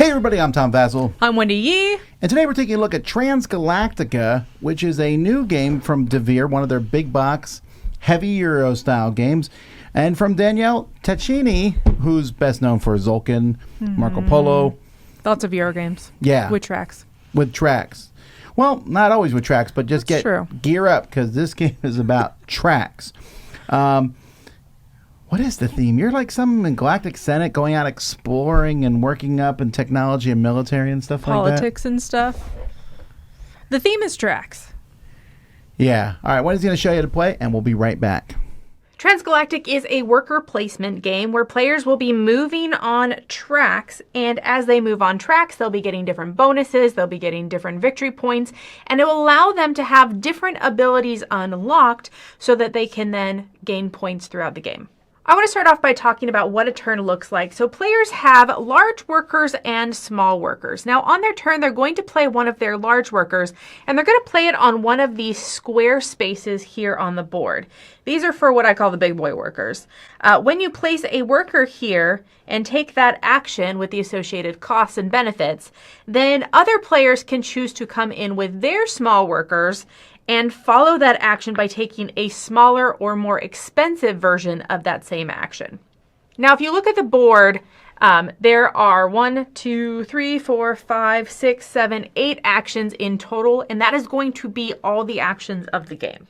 Hey everybody, I'm Tom Vasel. I'm Wendy Yi. And today we're taking a look at Transgalactica, which is a new game from Devere, one of their big box, heavy Euro style games. And from Daniele Tascini, who's best known for Zulkin, Marco Polo. Lots of Euro games. Yeah. With tracks. With tracks. Well, not always with tracks, but just gear up because this game is about tracks. What is the theme? You're like some in Galactic Senate going out exploring and working up in technology and military and stuff like that? Politics and stuff. The theme is tracks. Yeah. All right, Wendy's going to show you how to play, and we'll be right back. Transgalactic is a worker placement game where players will be moving on tracks, and as they move on tracks, they'll be getting different bonuses, they'll be getting different victory points, and it will allow them to have different abilities unlocked so that they can then gain points throughout the game. I want to start off by talking about what a turn looks like. So players have large workers and small workers. Now on their turn, they're going to play one of their large workers, and they're going to play it on one of these square spaces here on the board. These are for what I call the big boy workers. When you place a worker here and take that action with the associated costs and benefits, then other players can choose to come in with their small workers and follow that action by taking a smaller or more expensive version of that same action. Now, if you look at the board, there are 1, 2, 3, 4, 5, 6, 7, 8 actions in total, and that is going to be all the actions of the game.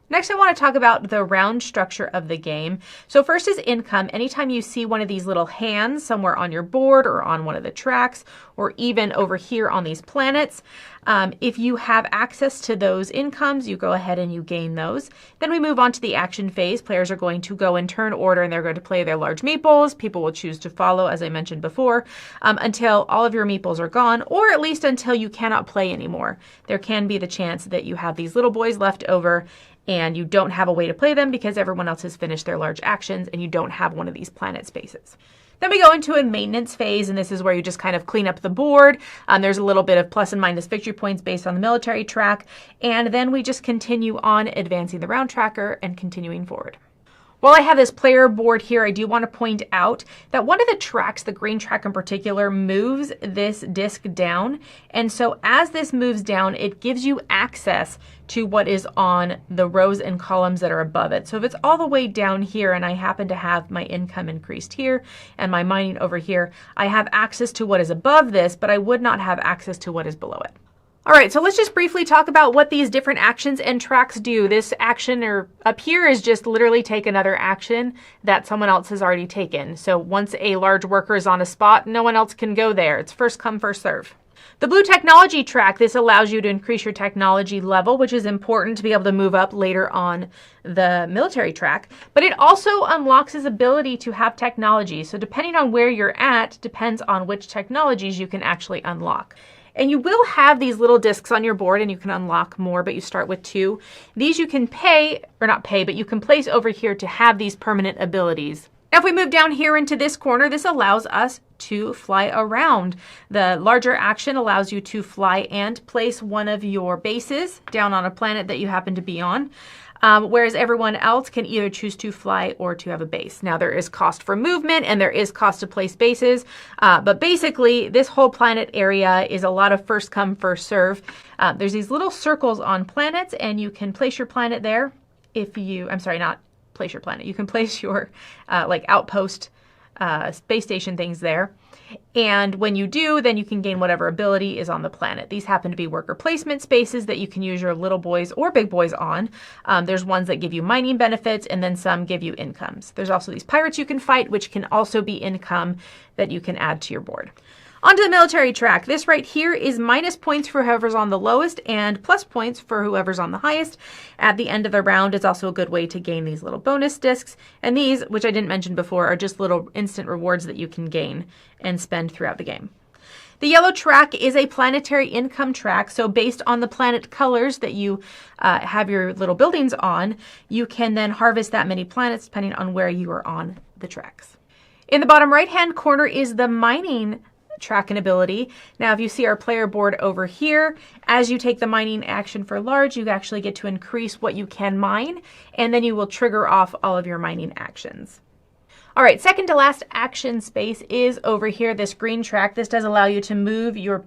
Next, I want to talk about the round structure of the game. So first is income. Anytime you see one of these little hands somewhere on your board or on one of the tracks, or even over here on these planets, if you have access to those incomes, you go ahead and you gain those. Then we move on to the action phase. Players are going to go in turn order, and they're going to play their large meeples. People will choose to follow, as I mentioned before, until all of your meeples are gone, or at least until you cannot play anymore. There can be the chance that you have these little boys left over and you don't have a way to play them because everyone else has finished their large actions and you don't have one of these planet spaces. Then we go into a maintenance phase, and this is where you just kind of clean up the board. There's a little bit of plus and minus victory points based on the military track, and then we just continue on advancing the round tracker and continuing forward. While I have this player board here, I do want to point out that one of the tracks, the green track in particular, moves this disc down. And so as this moves down, it gives you access to what is on the rows and columns that are above it. So if it's all the way down here and I happen to have my income increased here and my mining over here, I have access to what is above this, but I would not have access to what is below it. All right, so let's just briefly talk about what these different actions and tracks do. This action or up here is just literally take another action that someone else has already taken. So once a large worker is on a spot, no one else can go there. It's first come, first serve. The blue technology track, this allows you to increase your technology level, which is important to be able to move up later on the military track, but it also unlocks his ability to have technology. So depending on where you're at, depends on which technologies you can actually unlock. And you will have these little discs on your board, and you can unlock more, but you start with 2. These you can but you can place over here to have these permanent abilities. Now, if we move down here into this corner, this allows us to fly around. The larger action allows you to fly and place one of your bases down on a planet that you happen to be on. Whereas everyone else can either choose to fly or to have a base. Now, there is cost for movement and there is cost to place bases, but basically this whole planet area is a lot of first come, first serve. There's these little circles on planets, and you can place your planet there not place your planet. You can place your outpost space station things there. And when you do, then you can gain whatever ability is on the planet. These happen to be worker placement spaces that you can use your little boys or big boys on. There's ones that give you mining benefits, and then some give you incomes. There's also these pirates you can fight, which can also be income that you can add to your board. Onto the military track. This right here is minus points for whoever's on the lowest and plus points for whoever's on the highest. At the end of the round, it's also a good way to gain these little bonus discs. And these, which I didn't mention before, are just little instant rewards that you can gain and spend throughout the game. The yellow track is a planetary income track. So based on the planet colors that you have your little buildings on, you can then harvest that many planets depending on where you are on the tracks. In the bottom right-hand corner is the mining track and ability. Now, if you see our player board over here, as you take the mining action for large, you actually get to increase what you can mine, and then you will trigger off all of your mining actions. All right, second to last action space is over here, this green track. This does allow you to move your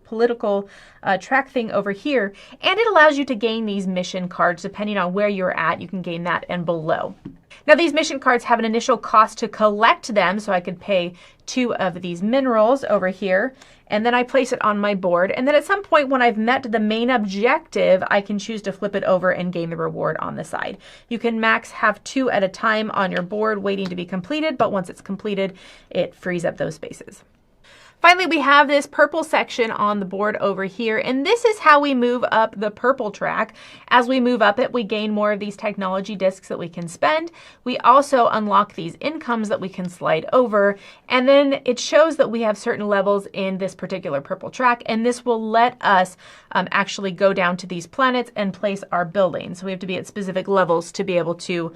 political track thing over here, and it allows you to gain these mission cards. Depending on where you're at, you can gain that and below. Now, these mission cards have an initial cost to collect them, so I could pay 2 of these minerals over here, and then I place it on my board. And then at some point when I've met the main objective, I can choose to flip it over and gain the reward on the side. You can max have 2 at a time on your board waiting to be completed, but once it's completed, it frees up those spaces. Finally, we have this purple section on the board over here, and this is how we move up the purple track. As we move up it, we gain more of these technology discs that we can spend. We also unlock these incomes that we can slide over, and then it shows that we have certain levels in this particular purple track, and this will let us actually go down to these planets and place our buildings. So we have to be at specific levels to be able to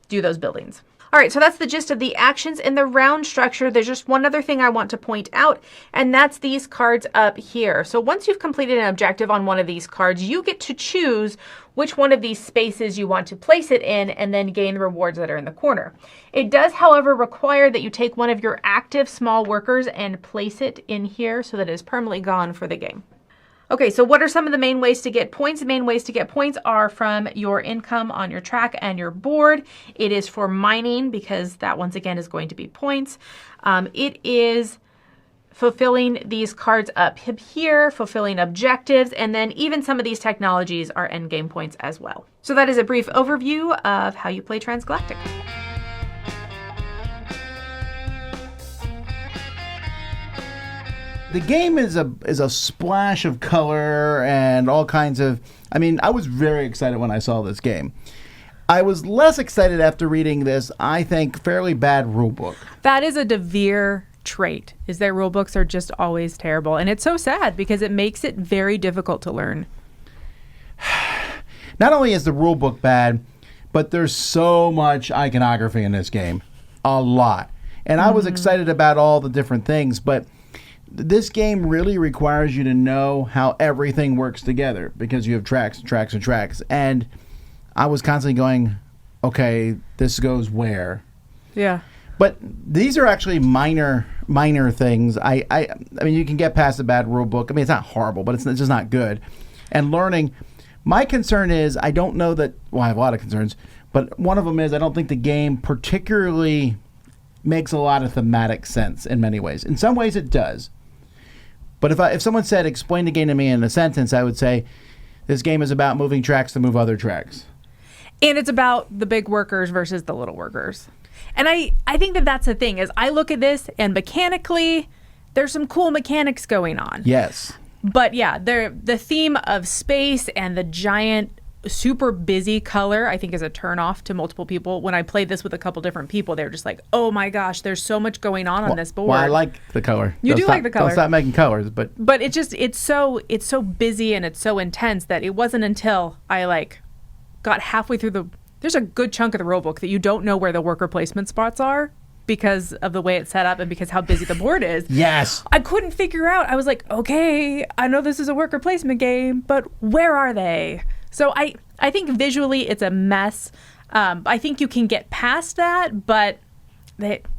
do those buildings. All right, so that's the gist of the actions in the round structure. There's just one other thing I want to point out, and that's these cards up here. So once you've completed an objective on one of these cards, you get to choose which one of these spaces you want to place it in and then gain the rewards that are in the corner. It does, however, require that you take one of your active small workers and place it in here so that it is permanently gone for the game. Okay, so what are some of the main ways to get points? The main ways to get points are from your income on your track and your board. It is for mining, because that once again is going to be points. It is fulfilling these cards up here, fulfilling objectives, and then even some of these technologies are endgame points as well. So that is a brief overview of how you play Transgalactica. The game is a splash of color and all kinds of... I mean, I was very excited when I saw this game. I was less excited after reading this, I think, fairly bad rulebook. That is a Devere trait, is their rulebooks are just always terrible. And it's so sad because it makes it very difficult to learn. Not only is the rulebook bad, but there's so much iconography in this game. A lot. And I was excited about all the different things, but... this game really requires you to know how everything works together because you have tracks and tracks and tracks. And I was constantly going, okay, this goes where? Yeah. But these are actually minor things. I mean, you can get past the bad rule book. I mean, it's not horrible, but it's just not good. And learning, my concern is I don't know that, well, I have a lot of concerns, but one of them is I don't think the game particularly makes a lot of thematic sense in many ways. In some ways it does. But if someone said, explain the game to me in a sentence, I would say, this game is about moving tracks to move other tracks. And it's about the big workers versus the little workers. And I think that that's the thing, is I look at this and mechanically, there's some cool mechanics going on. Yes. But yeah, the theme of space and the giant, super busy color, I think is a turnoff to multiple people. When I played this with a couple different people, they were just like, oh my gosh, there's so much going on this board. Well, I like the color. You do like the color. Don't stop making colors, but it's so busy and it's so intense that it wasn't until I got halfway through there's a good chunk of the rulebook that you don't know where the worker placement spots are because of the way it's set up and because how busy the board is. Yes. I couldn't figure out. I was like, okay, I know this is a worker placement game, but where are they? So I think visually it's a mess. I think you can get past that, but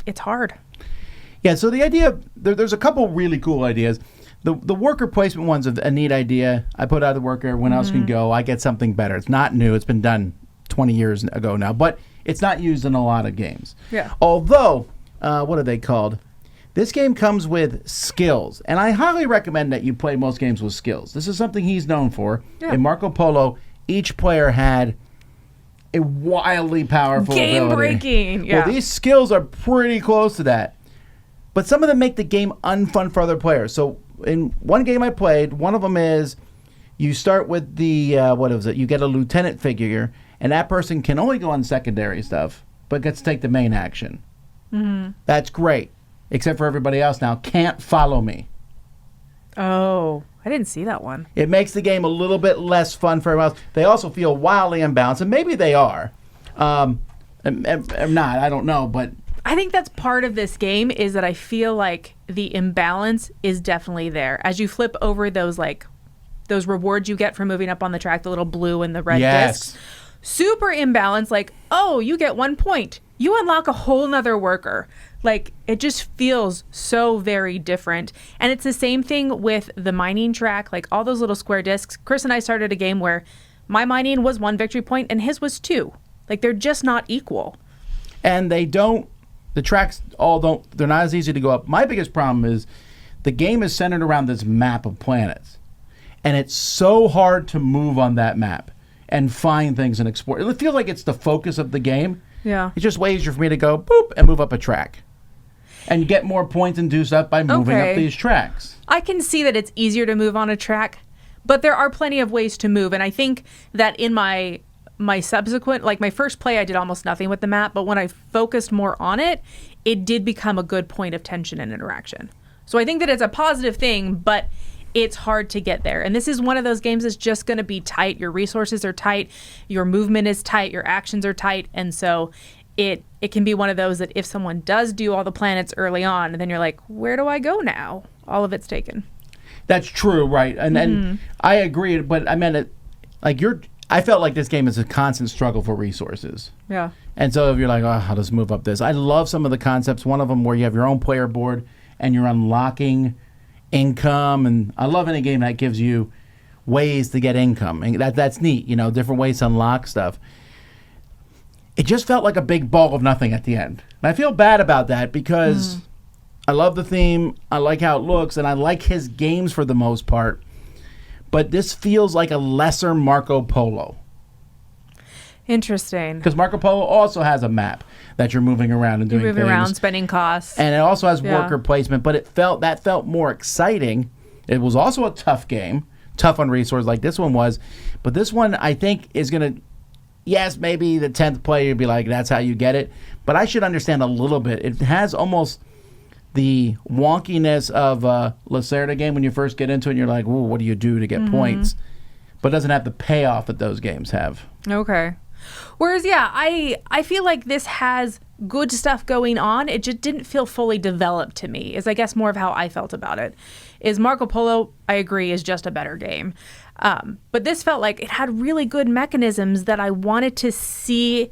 it's hard. Yeah, so the idea, there's a couple really cool ideas. The worker placement one's a neat idea. I put out the worker, everyone else can go. I get something better. It's not new. It's been done 20 years ago now, but it's not used in a lot of games. Yeah. Although, what are they called? This game comes with skills, and I highly recommend that you play most games with skills. This is something he's known for. Yeah. In Marco Polo, each player had a wildly powerful ability. Game-breaking, yeah. Well, these skills are pretty close to that. But some of them make the game unfun for other players. So in one game I played, one of them is you start with the, you get a lieutenant figure, and that person can only go on secondary stuff, but gets to take the main action. Mm-hmm. That's great. Except for everybody else now can't follow me. Oh, I didn't see that one. It makes the game a little bit less fun for everyone else. They also feel wildly imbalanced, and maybe they are. Not, I don't know, but... I think that's part of this game is that I feel like the imbalance is definitely there. As you flip over those rewards you get for moving up on the track, the little blue and the red discs. Super imbalanced, oh, you get 1 point. you unlock a whole nother worker. Like, it just feels so very different. And it's the same thing with the mining track, like all those little square discs. Chris and I started a game where my mining was 1 victory point and his was 2. Like, they're just not equal. And the tracks they're not as easy to go up. My biggest problem is the game is centered around this map of planets. And it's so hard to move on that map and find things and explore. It feels like it's the focus of the game. Yeah. It's just way easier for me to go, boop, and move up a track. And get more points and do stuff by moving up these tracks. I can see that it's easier to move on a track, but there are plenty of ways to move. And I think that in my subsequent, like my first play, I did almost nothing with the map, but when I focused more on it, it did become a good point of tension and interaction. So I think that it's a positive thing, but it's hard to get there. And this is one of those games that's just going to be tight. Your resources are tight. Your movement is tight. Your actions are tight. And so it can be one of those that if someone does do all the planets early on, and then you're like, where do I go now? All of it's taken. That's true, right? And then I agree, but I meant it like I felt like this game is a constant struggle for resources. Yeah. And so if you're like, oh, I'll just move up this. I love some of the concepts. One of them where you have your own player board and you're unlocking income. And I love any game that gives you ways to get income. And that's neat, different ways to unlock stuff. It just felt like a big ball of nothing at the end. And I feel bad about that because I love the theme, I like how it looks, and I like his games for the most part. But this feels like a lesser Marco Polo. Interesting. Because Marco Polo also has a map that you're moving around and doing things. You're moving around, spending costs. And it also has worker placement, but that felt more exciting. It was also a tough game, tough on resources like this one was. But this one, I think, is going to... Yes, maybe the 10th player would be like, that's how you get it. But I should understand a little bit. It has almost the wonkiness of a Lacerda game when you first get into it and you're like, ooh, what do you do to get points? But it doesn't have the payoff that those games have. Okay. Whereas, I feel like this has good stuff going on. It just didn't feel fully developed to me, is I guess more of how I felt about it. Is Marco Polo, I agree, is just a better game. But this felt like it had really good mechanisms that I wanted to see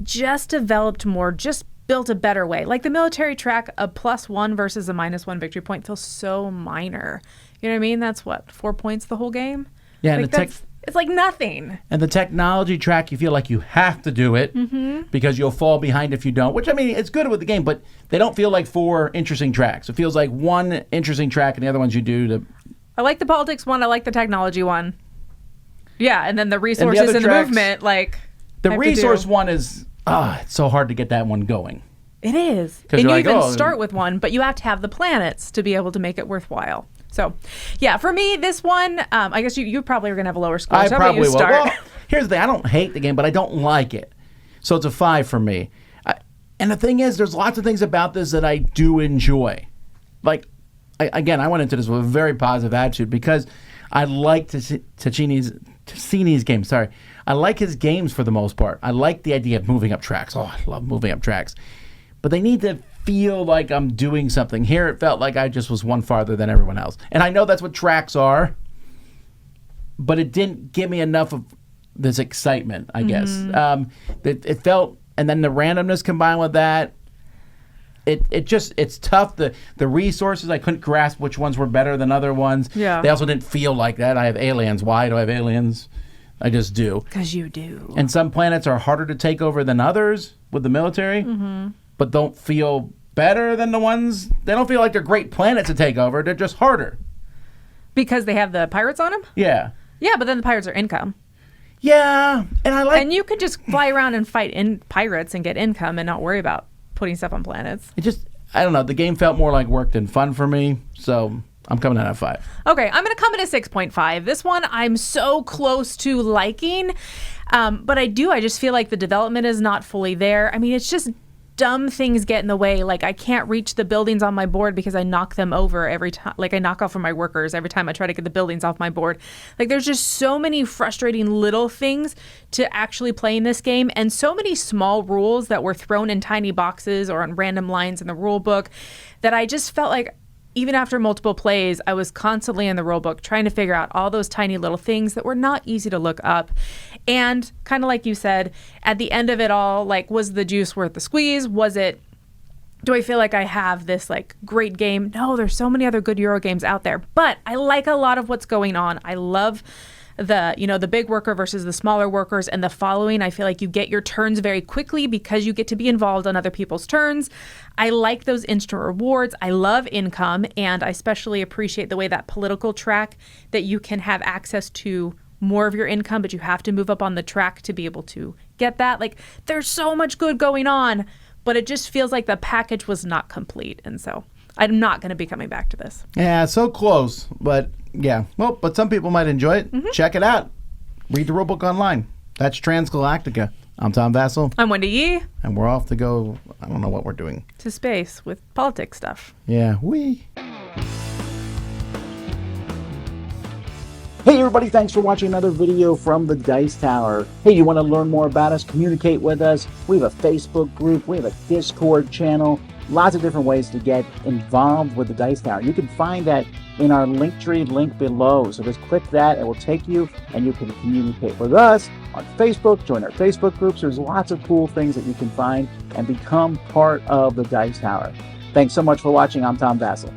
just developed more, just built a better way. Like the military track, a +1 versus a -1 victory point feels so minor. You know what I mean? That's 4 points the whole game? Yeah, like and it's like nothing. And the technology track, you feel like you have to do it because you'll fall behind if you don't, which, I mean, it's good with the game, but they don't feel like 4 interesting tracks. It feels like one interesting track and the other ones you do to... I like the politics one. I like the technology one. Yeah, and then the resources and the movement, like... The resource one is... it's so hard to get that one going. It is. And you even start with one, but you have to have the planets to be able to make it worthwhile. So, yeah, for me, this one, I guess you probably are going to have a lower score. I so probably will. Well, here's the thing. I don't hate the game, but I don't like it. So it's a 5 for me. And the thing is, there's lots of things about this that I do enjoy. Like, I went into this with a very positive attitude because I like Tascini's games. Sorry. I like his games for the most part. I like the idea of moving up tracks. Oh, I love moving up tracks. But they need to feel like I'm doing something. Here it felt like I just was one farther than everyone else. And I know that's what tracks are, but it didn't give me enough of this excitement, I guess. It felt, and then the randomness combined with that, it's tough. The resources, I couldn't grasp which ones were better than other ones. Yeah. They also didn't feel like that. I have aliens. Why do I have aliens? I just do. Because you do. And some planets are harder to take over than others with the military, but don't feel better than the ones. They don't feel like they're great planets to take over. They're just harder. Because they have the pirates on them? Yeah. Yeah, but then the pirates are income. Yeah, and I like... And you could just fly around and fight pirates and get income and not worry about putting stuff on planets. It just... I don't know. The game felt more like work than fun for me, so... I'm coming out at 5. Okay, I'm going to come in at 6.5. This one I'm so close to liking, but I just feel like the development is not fully there. I mean, it's just dumb things get in the way. Like, I can't reach the buildings on my board because I knock them over every time. Like, I knock off of my workers every time I try to get the buildings off my board. Like, there's just so many frustrating little things to actually play in this game, and so many small rules that were thrown in tiny boxes or on random lines in the rule book that I just felt like even after multiple plays, I was constantly in the rulebook trying to figure out all those tiny little things that were not easy to look up. And kind of like you said, at the end of it all, like, was the juice worth the squeeze? Do I feel like I have this like great game? No, there's so many other good Euro games out there, but I like a lot of what's going on. I love the big worker versus the smaller workers and the following. I feel like you get your turns very quickly because you get to be involved on other people's turns. I like those instant rewards. I love income, and I especially appreciate the way that political track, that you can have access to more of your income, but you have to move up on the track to be able to get that. Like, there's so much good going on, but it just feels like the package was not complete. And so I'm not going to be coming back to this. Yeah, so close, but yeah. Well, but some people might enjoy it. Mm-hmm. Check it out. Read the rulebook online. That's Transgalactica. I'm Tom Vasel. I'm Wendy Yi. And we're off to go, I don't know what we're doing. To space with politics stuff. Yeah, we. Hey everybody, thanks for watching another video from the Dice Tower. Hey, you want to learn more about us, communicate with us? We have a Facebook group, we have a Discord channel, lots of different ways to get involved with the Dice Tower. You can find that in our Linktree link below. So just click that, it will take you and you can communicate with us on Facebook, join our Facebook groups. There's lots of cool things that you can find and become part of the Dice Tower. Thanks so much for watching. I'm Tom Vasel.